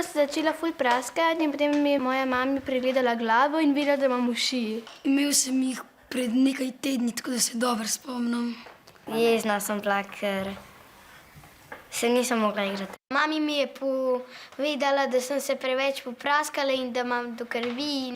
se začela ful praskati in potem mi je moja mama pregledala glavo in videla, da imam uši. Imel sem jih pred nekaj tedni, tako da se dobro spomnim. Jezna sem bila, ker se nisem mogla igrati. Mami mi je povedala, da sem se preveč popraskala in da imam do krvi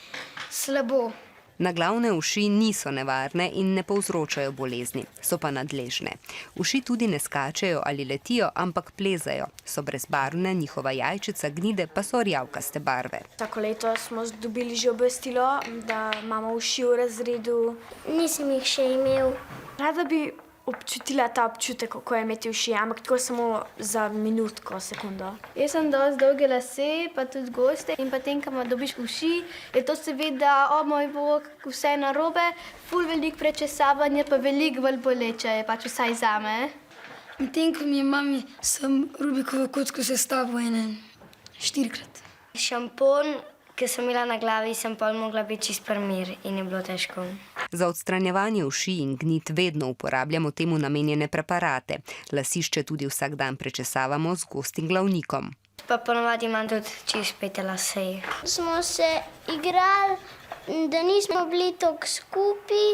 slabo. Naglavne uši niso nevarne in ne povzročajo bolezni, so pa nadležne. Uši tudi ne skačejo ali letijo, ampak plezajo. So brezbarvne, njihova jajčica gnide pa so rjavkaste barve. Tako leto smo dobili že obvestilo, da imamo uši v razredu. Nisem jih še imel. Rada bi občutila ta občutek, kako je imeti uši, ampak tako samo za minutko, sekundo. Jaz sem dosti dolge lase, pa tudi goste in potem, ko dobiš uši, je to seveda, o moj bog, vse narobe, ful veliko prečesavanja, pa veliko bolj boleče je pač vsaj zame. Medtem ko mi je mami, sem Rubikovo kocko sestavil 4-krat. Šampon, ki sem imela na glavi, sem pol mogla biti čist primir in je bilo težko. Za odstranjevanje uši in gnit vedno uporabljamo temu namenjene preparate. Lasišče tudi vsak dan prečesavamo z gostim glavnikom. Pa ponovadi imam tudi čist pete lase. Smo se igrali, da nismo bili toliko skupaj.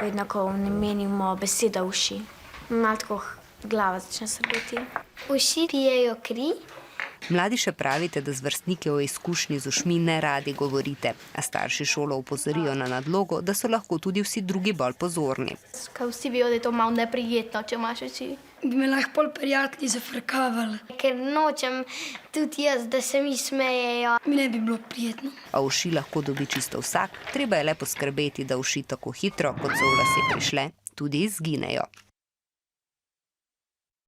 Vedno, ko ne menimo beseda uši, malo tako glava začne srbeti. Uši pijejo kri. Mladi še pravite, da z vrstniki o izkušnji z ušmi ne radi govorite, a starši šolo opozorijo na nadlogo, da so lahko tudi vsi drugi bolj pozorni. Kaj vsi vejo, da je to malo neprijetno, če imaš uši. Bi me lahko pol prijatelji zafrkavali. Ker nočem tudi jaz, da se mi smejejo. Mi ne bi bilo prijetno. A uši lahko dobi čisto vsak, treba je le poskrbeti, da uši tako hitro, kot so v lase prišle, tudi izginejo.